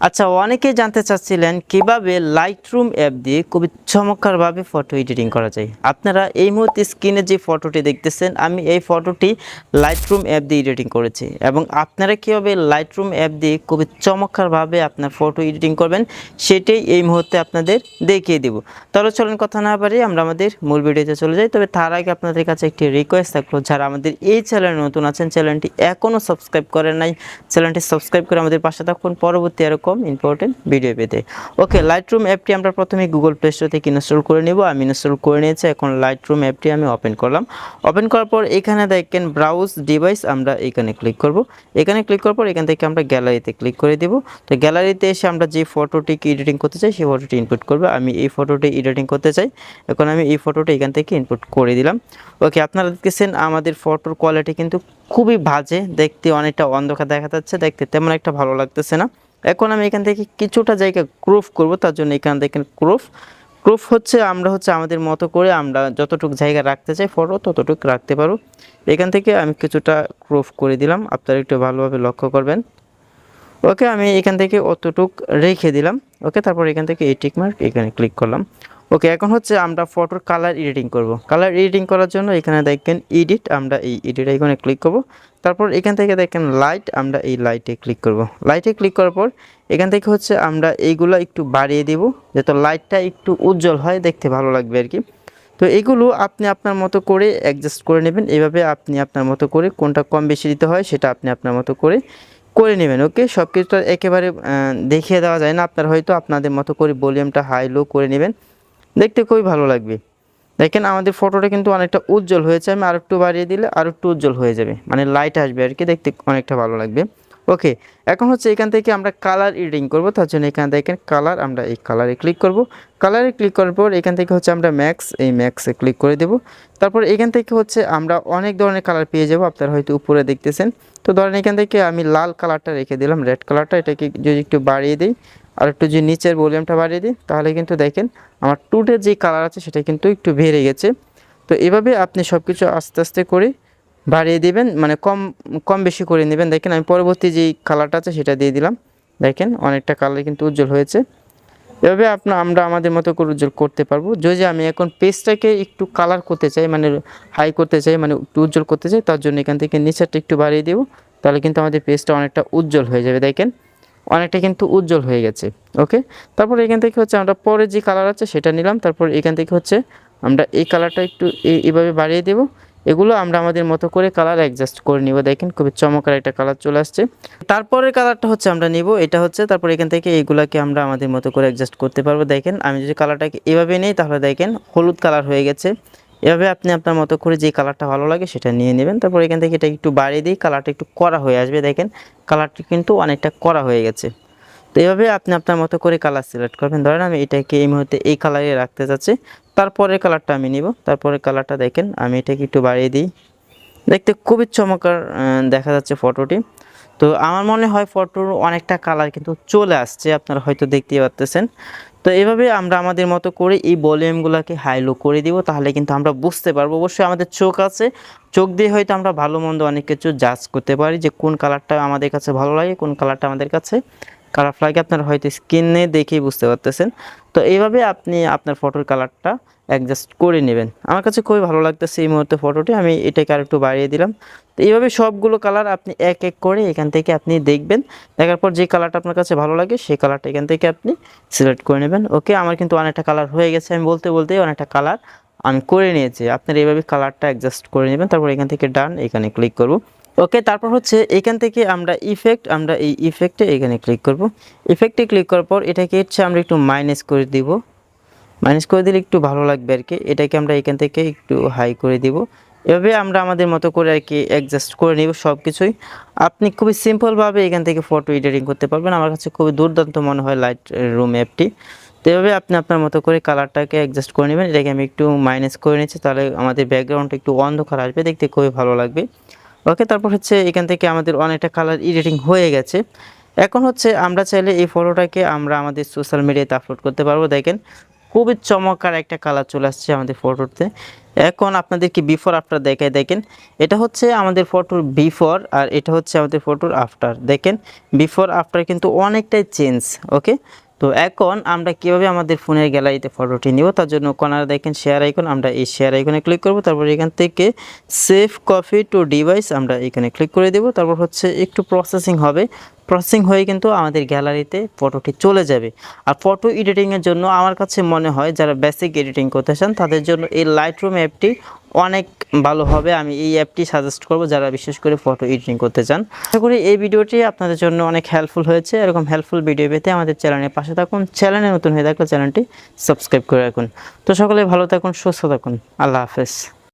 আচ্ছা, অনেকেই জানতে চাচ্ছিলেন কিভাবে লাইটরুম অ্যাপ দিয়ে খুবই চমৎকারভাবে ফটো এডিটিং করা যায়। আপনারা এই মুহূর্তে স্ক্রিনে যে ফটোটি দেখতেছেন, আমি এই ফটোটি লাইটরুম অ্যাপ দিয়ে এডিটিং করেছি এবং আপনারা কীভাবে লাইটরুম অ্যাপ দিয়ে খুবই চমৎকারভাবে আপনার ফটো এডিটিং করবেন সেটাই এই মুহূর্তে আপনাদের দেখিয়ে দেব। তাহলে চলুন কথা না বাড়িয়ে আমরা আমাদের মূল ভিডিওতে চলে যাই। তবে তার আগে আপনাদের কাছে একটি রিকোয়েস্ট থাকলো, যারা আমাদের এই চ্যানেলে নতুন আছেন, চ্যানেলটি এখনও সাবস্ক্রাইব করেন নাই, চ্যানেলটি সাবস্ক্রাইব করে আমাদের পাশে থাকুন পরবর্তী এরকম ইম্পর্টেন্ট ভিডিও পেতে। ওকে, লাইটরুম অ্যাপটি আমরা প্রথমে গুগল প্লে স্টোর থেকে ইনস্টল করে নেব। আমি ইনস্টল করে নিয়েছি। এখন লাইটরুম অ্যাপটি আমি ওপেন করলাম। ওপেন করার পর এখানে দেখেন ব্রাউজ ডিভাইস, আমরা এখানে ক্লিক করব। এখানে ক্লিক করার পর এখান থেকে আমরা গ্যালারিতে ক্লিক করে দেব। তো গ্যালারিতে এসে আমরা যে ফটোটিকে এডিটিং করতে চাই সেই ফটোটি ইনপুট করব। আমি এই ফটোটি এডিটিং করতে চাই। এখন আমি এই ফটোটি এখান থেকে ইনপুট করে দিলাম। ওকে, আপনারা দেখতেছেন আমাদের ফটোর কোয়ালিটি কিন্তু খুবই বাজে, দেখতে অনেকটা অন্ধকার দেখা যাচ্ছে, দেখতে তেমন একটা ভালো লাগতেছে না। এখন আমি এখান থেকে কিছুটা জায়গা ক্রপ করব, তার জন্য এখান থেকে ক্রপ হচ্ছে আমরা আমাদের মতো করে আমরা যতটুকু জায়গা রাখতে চাই ফটো ততটুকু রাখতে পারো। এখান থেকে আমি কিছুটা ক্রপ করে দিলাম, আপনারা একটু ভালোভাবে লক্ষ্য করবেন। ওকে, আমি এখান থেকে অতটুক রেখে দিলাম। ওকে, তারপর এখান থেকে এই টিক মার্ক এখানে ক্লিক করলাম। ওকে, এখন আমরা ফটোর কালার এডিটিং করব। কালার এডিটিং করার জন্য এখানে দেখেন এডিট, আমরা এই এডিট আইকনে ক্লিক করব। তারপর এখান থেকে দেখেন লাইট, আমরা এই লাইটে ক্লিক করব। লাইটে ক্লিক করার পর এখান থেকে আমরা এইগুলো একটু বাড়িয়ে দেব, যাতে লাইটটা একটু উজ্জ্বল হয়, দেখতে ভালো লাগবে আর কি। তো এগুলো আপনি আপনার মতো করে অ্যাডজাস্ট করে নেবেন। এভাবে আপনি আপনার মতো করে কোনটা কম বেশি দিতে হয় সেটা আপনি আপনার মতো করে নেবেন। ওকে, সব কিছু একেবারে দেখিয়ে দেওয়া যায় না, আপনারা হয়তো আপনাদের মতো করে ভলিউমটা হাই লো করে নেবেন, দেখতে খুবই ভালো লাগবে। দেখেন আমাদের ফটোটা কিন্তু অনেকটা উজ্জ্বল হয়েছে। আমি আরেকটু বাড়িয়ে দিলে আরেকটু উজ্জ্বল হয়ে যাবে, মানে লাইট আসবে আর কি, দেখতে অনেকটা ভালো লাগবে। ওকে, এখন এখান থেকে আমরা কালার এডিটিং করব। তার জন্য এখানে দেখেন কালার, আমরা এই কালারে ক্লিক করব। কালারে ক্লিক করার পর এখান থেকে আমরা ম্যাক্স, এই ম্যাক্সে ক্লিক করে দেব। তারপর এখান থেকে আমরা অনেক ধরনের কালার পেয়ে যাব, আপনারা হয়তো উপরে দেখতেছেন। তো ধরেন এখান থেকে আমি লাল কালারটা রেখে দিলাম, রেড কালারটা, এটাকে যদি একটু বাড়িয়ে দিই আর একটু যদি নিচের ভলিউমটা বাড়িয়ে দিই, তাহলে কিন্তু দেখেন আমার টুটের যে কালার আছে সেটা কিন্তু একটু বেড়ে গেছে। তো এভাবে আপনি সব কিছু আস্তে আস্তে করে বাড়িয়ে দিবেন, মানে কম কম বেশি করে নেবেন। দেখেন আমি পরবর্তী যেই কালারটা আছে সেটা দিয়ে দিলাম, দেখেন অনেকটা কালার কিন্তু উজ্জ্বল হয়েছে। এভাবে আমরা আমাদের মতো করে উজ্জ্বল করতে পারবো। যদি আমি এখন পেজটাকে একটু কালার করতে চাই, মানে হাই করতে চাই, মানে একটু উজ্জ্বল করতে চাই, তার জন্য এখান থেকে নিচেরটা একটু বাড়িয়ে দেবো, তাহলে কিন্তু আমাদের পেজটা অনেকটা উজ্জ্বল হয়ে যাবে। দেখেন অনেকটা কিন্তু উজ্জ্বল হয়ে গেছে। ওকে, তারপর এখান থেকে আমরা পরে যে কালার আছে সেটা নিলাম। তারপর এখান থেকে আমরা এই কালারটা একটু এইভাবে বাড়িয়ে দেব। এগুলো আমরা আমাদের মতো করে কালার অ্যাডজাস্ট করে নিব। দেখেন খুবই চমৎকার একটা কালার চলে আসছে। তারপরের কালারটা আমরা নিব, এটা তারপর এখান থেকে এইগুলাকে আমরা আমাদের মতো করে অ্যাডজাস্ট করতে পারবো। দেখেন আমি যদি কালারটাকে এভাবে নিই তাহলে দেখেন হলুদ কালার হয়ে গেছে। এভাবে আপনি আপনার মতো করে যে কালারটা ভালো লাগে সেটা নিয়ে নেবেন। তারপর এখান থেকে এটা একটু বাড়িয়ে দিই, কালারটা একটু কড়া হয়ে আসবে। দেখেন কালারটি কিন্তু অনেকটা কড়া হয়ে গেছে। তো এভাবে আপনি আপনার মতো করে কালার সিলেক্ট করবেন। ধরেন আমি এটাকে এই মুহূর্তে এই কালারে রাখতে চাচ্ছি, তারপরের কালারটা আমি নিব। তারপরের কালারটা দেখেন আমি এটাকে একটু বাড়িয়ে দিই, দেখতে খুবই চমৎকার দেখা যাচ্ছে ফটোটি। তো আমার মনে হয় ফটোর অনেকটা কালার কিন্তু চলে আসছে, আপনারা হয়তো দেখতেই পাচ্ছেন। তো এভাবে আমরা আমাদের মতো করে এই ভলিউমগুলোকে হাই লো করে দিব, তাহলে কিন্তু আমরা বুঝতে পারবো। অবশ্যই আমাদের চোখ আছে, চোখ দিয়ে হয়তো আমরা ভালো মন্দ অনেক কিছু জাজ করতে পারি যে কোন কালারটা আমাদের কাছে ভালো লাগে, কোন কালারটা আমাদের কাছে খারাপ লাগে, আপনারা হয়তো স্ক্রিনে দেখেই বুঝতে পারতেছেন। তো এইভাবে আপনি আপনার ফটোর কালারটা অ্যাডজাস্ট করে নেবেন। আমার কাছে খুবই ভালো লাগতেছে এই মুহূর্তে ফটোটি, আমি এটাকে আর একটু বাড়িয়ে দিলাম। তো এইভাবে সবগুলো কালার আপনি এক এক করে এখান থেকে আপনি দেখবেন। দেখার পর যে কালারটা আপনার কাছে ভালো লাগে সেই কালারটা এখান থেকে আপনি সিলেক্ট করে নেবেন। ওকে, আমার কিন্তু অনেকটা কালার হয়ে গেছে, আমি বলতেই অনেকটা কালার আমি করে নিয়েছি। আপনারা এইভাবে কালারটা অ্যাডজাস্ট করে নেবেন। তারপর এখান থেকে ডান, এখানে ক্লিক করব। ওকে, তারপর এখান থেকে আমরা ইফেক্ট, আমরা এই ইফেক্টে এখানে ক্লিক করব। ইফেক্টে ক্লিক করার পর এটাকে আমরা একটু মাইনাস করে দিব। মাইনাস করে দিলে একটু ভালো লাগবে আর কি। এটাকে আমরা এখান থেকে একটু হাই করে দিব। এভাবে আমরা আমাদের মতো করে আর কি অ্যাডজাস্ট করে নিব সব কিছুই। আপনি খুবই সিম্পলভাবে এখান থেকে ফটো এডিটিং করতে পারবেন। আমার কাছে খুবই দুর্দান্ত মনে হয় লাইট রুম অ্যাপটি। তো এভাবে আপনি আপনার মতো করে কালারটাকে অ্যাডজাস্ট করে নেবেন। এটাকে আমি একটু মাইনাস করে নিচ্ছি, তাহলে আমাদের ব্যাকগ্রাউন্ডটা একটু অন্ধকার আসবে, দেখতে খুবই ভালো লাগবে। ওকে, তারপর এখান থেকে আমাদের অনেকটা কালার এডিটিং হয়ে গেছে। এখন আমরা চাইলে এই ফটোটাকে আমরা আমাদের সোশ্যাল মিডিয়াতে আপলোড করতে পারবো। দেখেন খুবই চমৎকার একটা কালার চলে আসছে আমাদের ফটোতে। এখন আপনাদেরকে বিফোর আফটার দেখাই, দেখেন এটা হচ্ছে আমাদের ফটোর বিফোর আর এটা হচ্ছে আমাদের ফটোর আফটার। দেখেন বিফোর আফটার কিন্তু অনেকটাই চেঞ্জ। ওকে, তো এখন আমরা কিভাবে আমাদের ফোনের গ্যালারিতে ফটোটি নিব, তার জন্য কর্নারে দেখেন শেয়ার আইকন, আমরা এই শেয়ার আইকনে ক্লিক করব। তারপর এখান থেকে সেভ কপি টু ডিভাইস আমরা এখানে ক্লিক করে দেব। তারপর হচ্ছে একটু প্রসেসিং হবে, প্রসেসিং হয়ে কিন্তু আমাদের গ্যালারিতে ফটোটি চলে যাবে। আর ফটো এডিটিংয়ের জন্য আমার কাছে মনে হয় যারা বেসিক এডিটিং করতে চান তাদের জন্য এই লাইটরুম অ্যাপটি অনেক ভালো হবে। আমি এই অ্যাপটি সাজেস্ট করব যারা বিশেষ করে ফটো এডিটিং করতে চান। আশা করি এই ভিডিওটি আপনাদের জন্য অনেক হেল্পফুল হয়েছে। এরকম হেল্পফুল ভিডিও পেতে আমাদের চ্যানেলের পাশে থাকুন। চ্যানেলে নতুন হয়ে থাকলে চ্যানেলটি সাবস্ক্রাইব করে রাখুন। তো সকলে ভালো থাকুন, সুস্থ থাকুন। আল্লাহ হাফেজ।